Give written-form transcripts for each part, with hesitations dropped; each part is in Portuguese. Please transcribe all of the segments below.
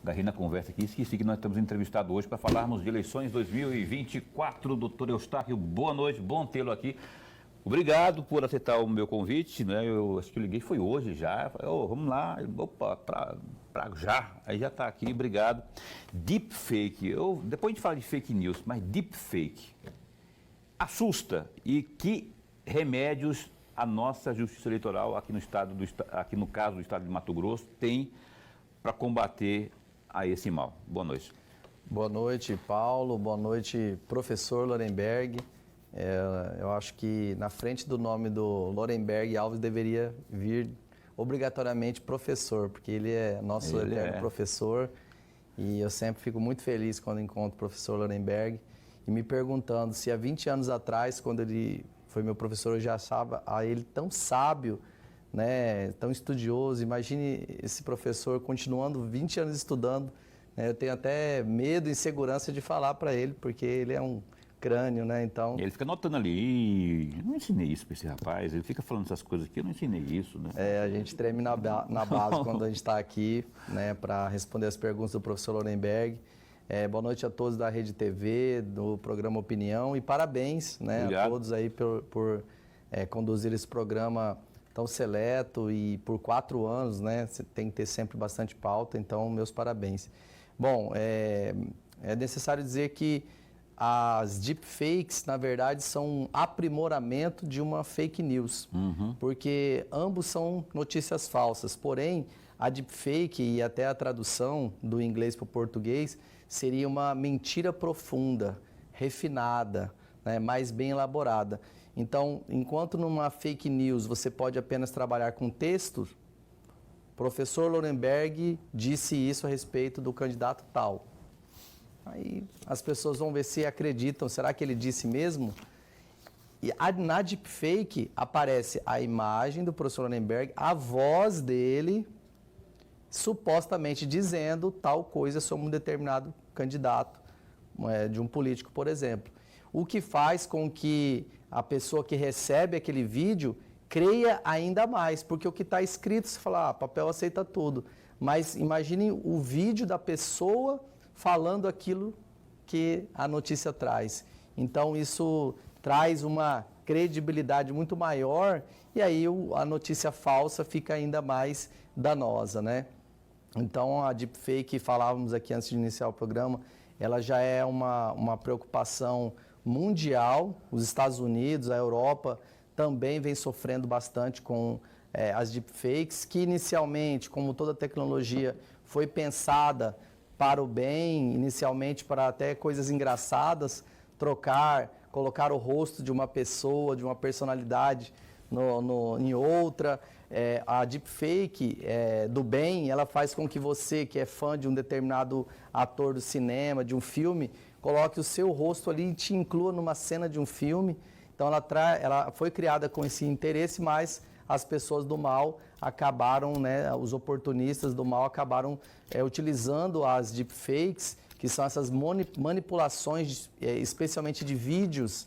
agarrei na conversa aqui, esqueci que nós estamos entrevistados hoje para falarmos de eleições 2024. Doutor Eustáquio, boa noite, bom tê-lo aqui. Obrigado por aceitar o meu convite, né? Eu acho que eu liguei, foi hoje já. Falei, vamos lá, opa, para já. Aí já está aqui, obrigado. Deepfake, depois a gente fala de fake news, mas deepfake assusta. E que remédios a nossa Justiça Eleitoral aqui no caso do estado de Mato Grosso tem para combater a esse mal? Boa noite. Boa noite, Paulo. Boa noite, professor Lorenberg. Eu acho que na frente do nome do Lorenberg Alves deveria vir obrigatoriamente professor, porque ele é nosso eterno professor, e eu sempre fico muito feliz quando encontro o professor Lorenberg e me perguntando se há 20 anos atrás, quando ele foi meu professor, eu já achava ele tão sábio, né, tão estudioso. Imagine esse professor continuando 20 anos estudando, né? Eu tenho até medo e insegurança de falar para ele, porque ele é um crânio, né? Então... Ele fica anotando ali, eu não ensinei isso para esse rapaz, ele fica falando essas coisas aqui, eu não ensinei isso, né? A gente treme na base quando a gente está aqui, né, para responder as perguntas do professor Lorenberg. Boa noite a todos da Rede TV, do programa Opinião, e parabéns, né, a todos aí por conduzir esse programa tão seleto e por 4 anos, né? Você tem que ter sempre bastante pauta, então meus parabéns. Bom, é necessário dizer que as deepfakes, na verdade, são um aprimoramento de uma fake news, porque ambos são notícias falsas. Porém, a deepfake e até a tradução do inglês para o português seria uma mentira profunda, refinada, né, mais bem elaborada. Então, enquanto numa fake news você pode apenas trabalhar com texto, o professor Lorenberg disse isso a respeito do candidato tal. Aí as pessoas vão ver se acreditam, será que ele disse mesmo? E na deepfake aparece a imagem do professor Lorenberg, a voz dele, supostamente dizendo tal coisa sobre um determinado candidato, de um político, por exemplo. O que faz com que a pessoa que recebe aquele vídeo creia ainda mais, porque o que está escrito, você fala, papel aceita tudo. Mas imagine o vídeo da pessoa falando aquilo que a notícia traz. Então, isso traz uma credibilidade muito maior e aí a notícia falsa fica ainda mais danosa, né? Então, a deepfake, falávamos aqui antes de iniciar o programa, ela já é uma preocupação mundial. Os Estados Unidos, a Europa, também vem sofrendo bastante com as deepfakes, que inicialmente, como toda tecnologia, foi pensada para o bem, inicialmente para até coisas engraçadas, colocar o rosto de uma pessoa, de uma personalidade em outra. A deepfake do bem, ela faz com que você, que é fã de um determinado ator do cinema, de um filme, coloque o seu rosto ali e te inclua numa cena de um filme. Então ela foi criada com esse interesse, mas as pessoas do mal acabaram, né, os oportunistas do mal acabaram utilizando as deepfakes, que são essas manipulações, especialmente de vídeos,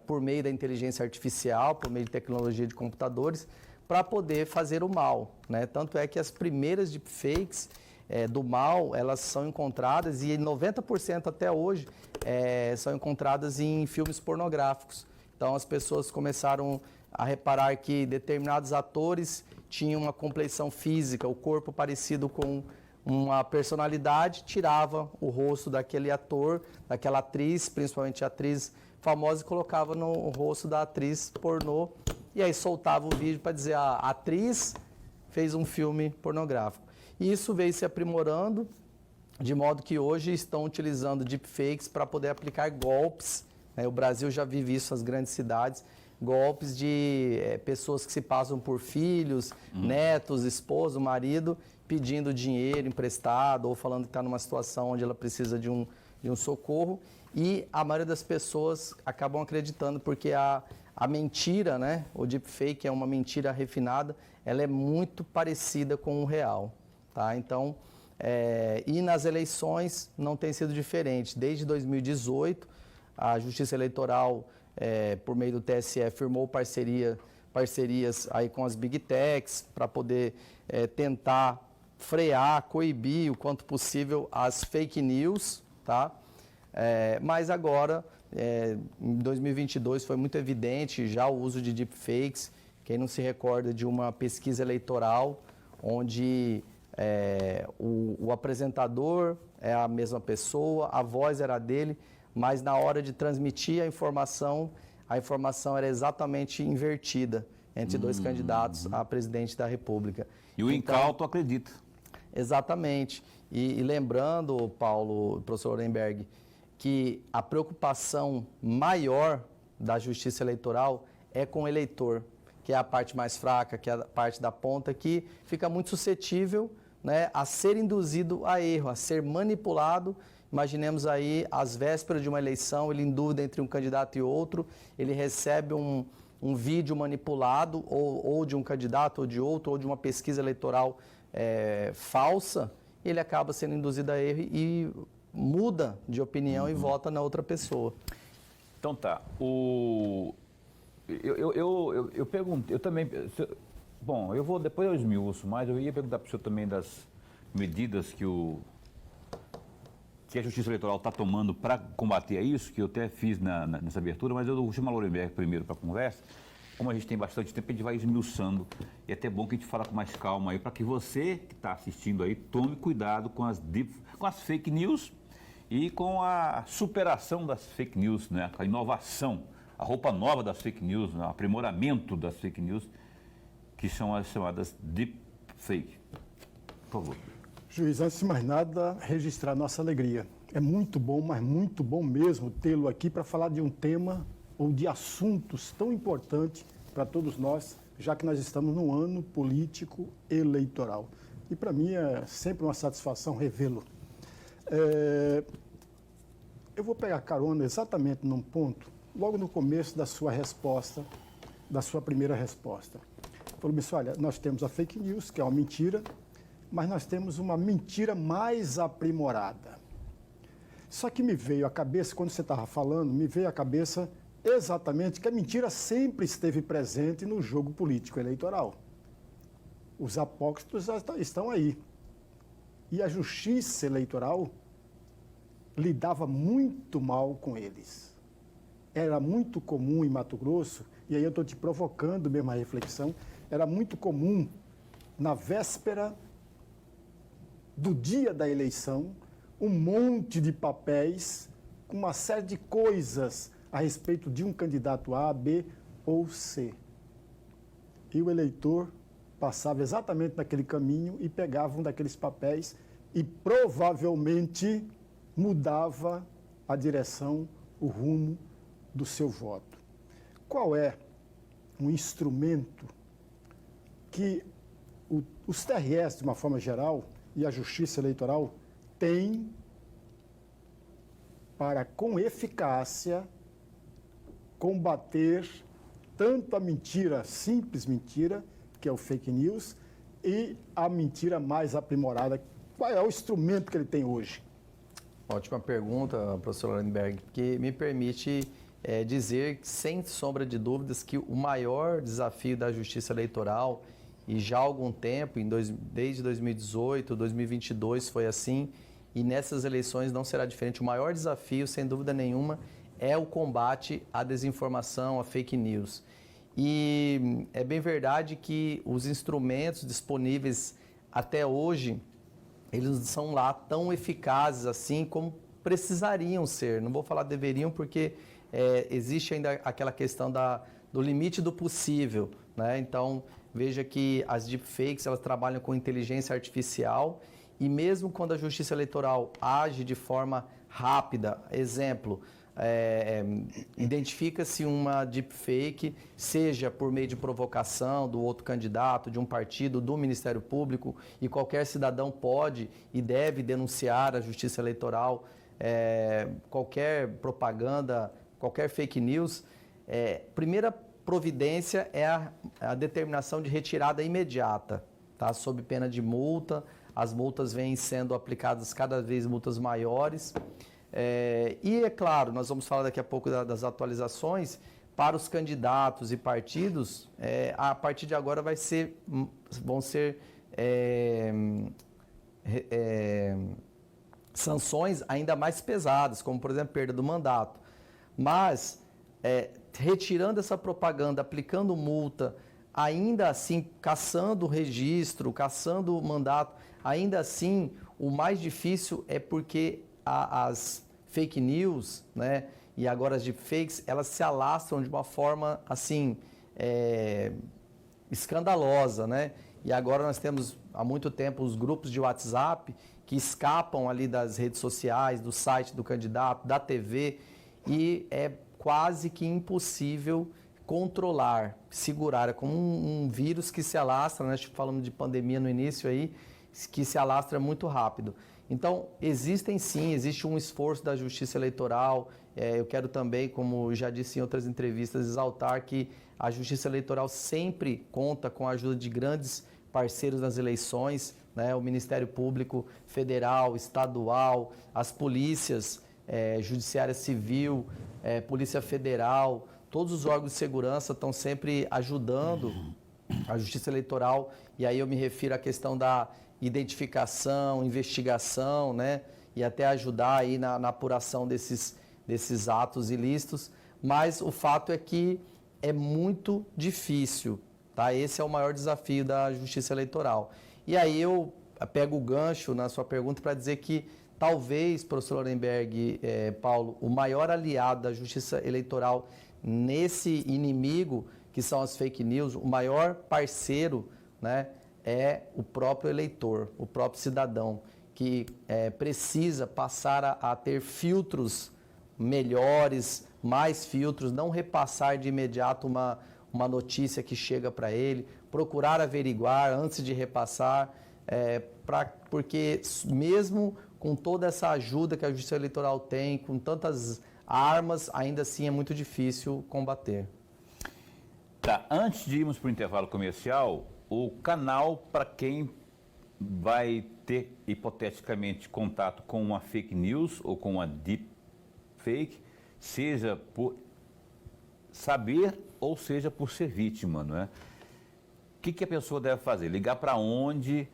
por meio da inteligência artificial, por meio de tecnologia de computadores, para poder fazer o mal, né? Tanto é que as primeiras deepfakes do mal, elas são encontradas, e 90% até hoje são encontradas em filmes pornográficos. Então as pessoas começaram a reparar que determinados atores tinham uma compleição física, o corpo parecido com uma personalidade, tirava o rosto daquele ator, daquela atriz, principalmente a atriz famosa, e colocava no rosto da atriz pornô, e aí soltava o vídeo para dizer a atriz fez um filme pornográfico. E isso veio se aprimorando, de modo que hoje estão utilizando deepfakes para poder aplicar golpes, né? O Brasil já vive isso nas grandes cidades, golpes de pessoas que se passam por filhos, netos, esposo, marido, pedindo dinheiro emprestado ou falando que está numa situação onde ela precisa de um socorro, e a maioria das pessoas acabam acreditando porque a mentira, né, o deepfake é uma mentira refinada, ela é muito parecida com o real, tá? Então, e nas eleições não tem sido diferente. Desde 2018, a Justiça Eleitoral, por meio do TSE, firmou parcerias aí com as Big Techs para poder tentar frear, coibir o quanto possível as fake news, tá? Mas agora, em 2022, foi muito evidente já o uso de deepfakes. Quem não se recorda de uma pesquisa eleitoral onde o apresentador é a mesma pessoa, a voz era dele, mas na hora de transmitir a informação era exatamente invertida entre dois candidatos a presidente da República. E o incauto acredita. Exatamente. E lembrando, Paulo, professor Lorenberg, que a preocupação maior da justiça eleitoral é com o eleitor, que é a parte mais fraca, que é a parte da ponta, que fica muito suscetível, né, a ser induzido a erro, a ser manipulado. Imaginemos aí, às vésperas de uma eleição, ele em dúvida entre um candidato e outro, ele recebe um vídeo manipulado, ou de um candidato, ou de outro, ou de uma pesquisa eleitoral falsa, ele acaba sendo induzido a erro e muda de opinião e vota na outra pessoa. Então tá. Eu pergunto, eu também. Bom, eu vou depois eu esmiuço, mas eu ia perguntar para o senhor também das medidas que a Justiça Eleitoral está tomando para combater isso, que eu até fiz nessa abertura, mas eu vou chamar o Lorenberg primeiro para a conversa. Como a gente tem bastante tempo, a gente vai esmiuçando. E é até bom que a gente fale com mais calma aí, para que você que está assistindo aí tome cuidado com as fake news e com a superação das fake news, né? A inovação, a roupa nova das fake news, o aprimoramento das fake news, que são as chamadas deepfake. Por favor. Juiz, antes de mais nada, registrar nossa alegria. É muito bom, mas muito bom mesmo tê-lo aqui para falar de um tema ou de assuntos tão importantes para todos nós, já que nós estamos num ano político eleitoral. E para mim é sempre uma satisfação revê-lo. Eu vou pegar carona exatamente num ponto, logo no começo da sua resposta, da sua primeira resposta. Falou assim, olha, nós temos a fake news, que é uma mentira, mas nós temos uma mentira mais aprimorada. Só que me veio à cabeça, quando você estava falando, me veio à cabeça exatamente que a mentira sempre esteve presente no jogo político eleitoral. Os apócrifos estão aí. E a justiça eleitoral lidava muito mal com eles. Era muito comum em Mato Grosso, e aí eu estou te provocando mesmo a reflexão, era muito comum, na véspera do dia da eleição, um monte de papéis com uma série de coisas a respeito de um candidato A, B ou C. E o eleitor passava exatamente naquele caminho e pegava um daqueles papéis e provavelmente mudava a direção, o rumo do seu voto. Qual é um instrumento que os TRS, de uma forma geral, e a Justiça Eleitoral têm para, com eficácia, combater tanto a mentira, simples mentira, que é o fake news, e a mentira mais aprimorada? Qual é o instrumento que ele tem hoje? Ótima pergunta, professor Lorenberg, que me permite dizer, sem sombra de dúvidas, que o maior desafio da Justiça Eleitoral, e já há algum tempo, desde 2018, 2022 foi assim, e nessas eleições não será diferente. O maior desafio, sem dúvida nenhuma, é o combate à desinformação, à fake news. E é bem verdade que os instrumentos disponíveis até hoje, eles não são lá tão eficazes assim como precisariam ser. Não vou falar deveriam porque existe ainda aquela questão do limite do possível, né? Então, veja que as deepfakes, elas trabalham com inteligência artificial e mesmo quando a Justiça Eleitoral age de forma rápida, exemplo, identifica-se uma deepfake, seja por meio de provocação do outro candidato, de um partido, do Ministério Público, e qualquer cidadão pode e deve denunciar a Justiça Eleitoral, qualquer propaganda, qualquer fake news. Primeira providência é a determinação de retirada imediata, tá? Sob pena de multa. As multas vêm sendo aplicadas cada vez multas maiores. E é claro, nós vamos falar daqui a pouco das atualizações para os candidatos e partidos. A partir de agora vão ser sanções ainda mais pesadas, como, por exemplo, perda do mandato. Mas, retirando essa propaganda, aplicando multa, ainda assim, caçando registro, caçando mandato, ainda assim, o mais difícil é porque as fake news, né, e agora as deepfakes, elas se alastram de uma forma, assim, escandalosa, né? E agora nós temos, há muito tempo, os grupos de WhatsApp que escapam ali das redes sociais, do site do candidato, da TV, e é quase que impossível controlar, segurar. É como um vírus que se alastra, né? Falando de pandemia no início aí, que se alastra muito rápido. Então, existe um esforço da Justiça Eleitoral. Eu quero também, como já disse em outras entrevistas, exaltar que a Justiça Eleitoral sempre conta com a ajuda de grandes parceiros nas eleições, né? O Ministério Público Federal, Estadual, as polícias, Judiciária Civil, Polícia Federal, todos os órgãos de segurança estão sempre ajudando a Justiça Eleitoral, e aí eu me refiro à questão da identificação, investigação, né? E até ajudar aí na apuração desses atos ilícitos, mas o fato é que é muito difícil, tá? Esse é o maior desafio da Justiça Eleitoral. E aí eu pego o gancho na sua pergunta para dizer que talvez, professor Lorenberg, Paulo, o maior aliado da Justiça Eleitoral nesse inimigo que são as fake news, o maior parceiro, né, é o próprio eleitor, o próprio cidadão, que precisa passar a ter filtros melhores, mais filtros, não repassar de imediato uma notícia que chega para ele, procurar averiguar antes de repassar, porque mesmo com toda essa ajuda que a Justiça Eleitoral tem, com tantas armas, ainda assim é muito difícil combater. Tá, antes de irmos para o intervalo comercial, o canal para quem vai ter hipoteticamente contato com uma fake news ou com uma deepfake, seja por saber ou seja por ser vítima, não é? O que a pessoa deve fazer? Ligar para onde?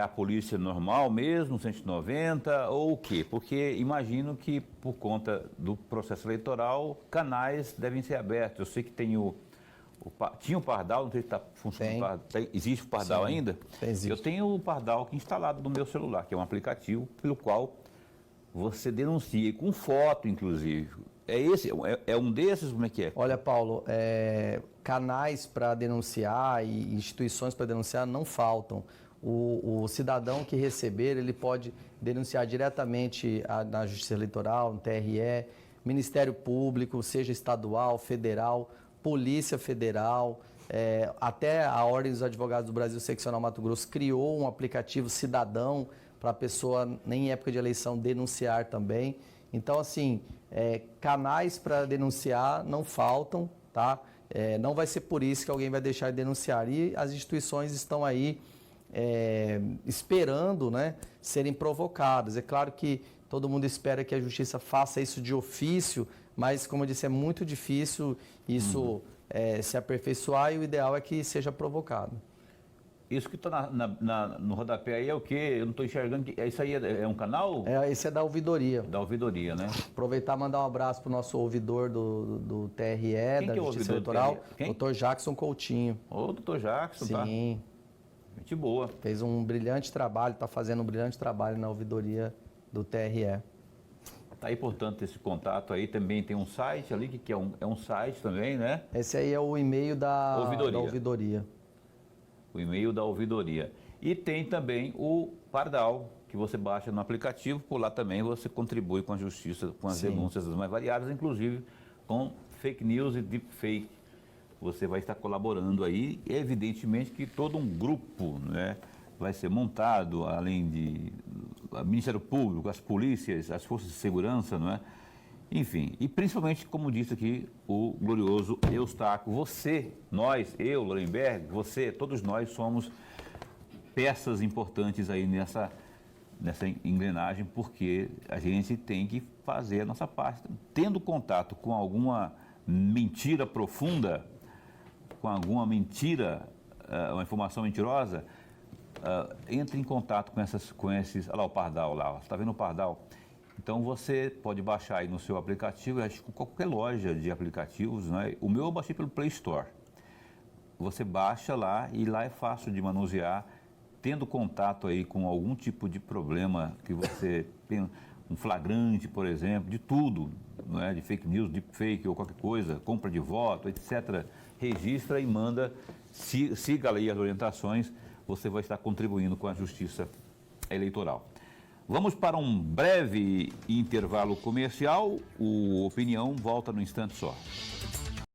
A polícia normal mesmo, 190, ou o quê? Porque imagino que por conta do processo eleitoral, canais devem ser abertos. Eu sei que tem tinha o Pardal, não sei se está funcionando. Existe o Pardal? Sim, ainda? Existe. Eu tenho o Pardal aqui instalado no meu celular, que é um aplicativo pelo qual você denuncia, com foto, inclusive. É um desses? Como é que é? Olha, Paulo, canais para denunciar e instituições para denunciar não faltam. O cidadão que receber, ele pode denunciar diretamente na Justiça Eleitoral, no TRE, Ministério Público, seja estadual, federal, Polícia Federal, até a Ordem dos Advogados do Brasil Seccional Mato Grosso criou um aplicativo cidadão para a pessoa, nem em época de eleição, denunciar também. Então, assim, canais para denunciar não faltam, tá? Não vai ser por isso que alguém vai deixar de denunciar. E as instituições estão aí esperando, né, serem provocadas. É claro que todo mundo espera que a Justiça faça isso de ofício, mas, como eu disse, é muito difícil isso se aperfeiçoar e o ideal é que seja provocado. Isso que está no rodapé aí é o quê? Eu não estou enxergando. Isso aí é um canal? Esse é da ouvidoria. Da ouvidoria, né? Aproveitar e mandar um abraço para o nosso ouvidor do TRE, da Justiça Eleitoral, Dr. Jackson Coutinho. Ô, doutor Jackson, tá? Sim. Gente boa. Fez um brilhante trabalho, está fazendo um brilhante trabalho na ouvidoria do TRE. Tá aí, portanto, esse contato aí. Também tem um site ali, que é um site também, né? Esse aí é o e-mail da ouvidoria. O e-mail da ouvidoria. E tem também o Pardal, que você baixa no aplicativo. Por lá também você contribui com a justiça, com as denúncias mais variadas, inclusive com fake news e deepfake. Você vai estar colaborando aí. E evidentemente que todo um grupo, né, vai ser montado, além de Ministério Público, as polícias, as forças de segurança, não é? Enfim, e principalmente, como disse aqui, o glorioso Eustáquio. Você, nós, eu, Lorenberg, você, todos nós somos peças importantes aí nessa engrenagem, porque a gente tem que fazer a nossa parte. Tendo contato com alguma mentira profunda, com alguma mentira, uma informação mentirosa, entre em contato com esses... Olha lá o Pardal lá, você está vendo o Pardal? Então você pode baixar aí no seu aplicativo, acho que qualquer loja de aplicativos, né? O meu eu baixei pelo Play Store. Você baixa lá e lá é fácil de manusear, tendo contato aí com algum tipo de problema que você tem, um flagrante, por exemplo, de tudo, não é? De fake news, de fake ou qualquer coisa, compra de voto, etc. Registra e manda, siga aí as orientações, você vai estar contribuindo com a justiça eleitoral. Vamos para um breve intervalo comercial, o Opinião volta no instante só.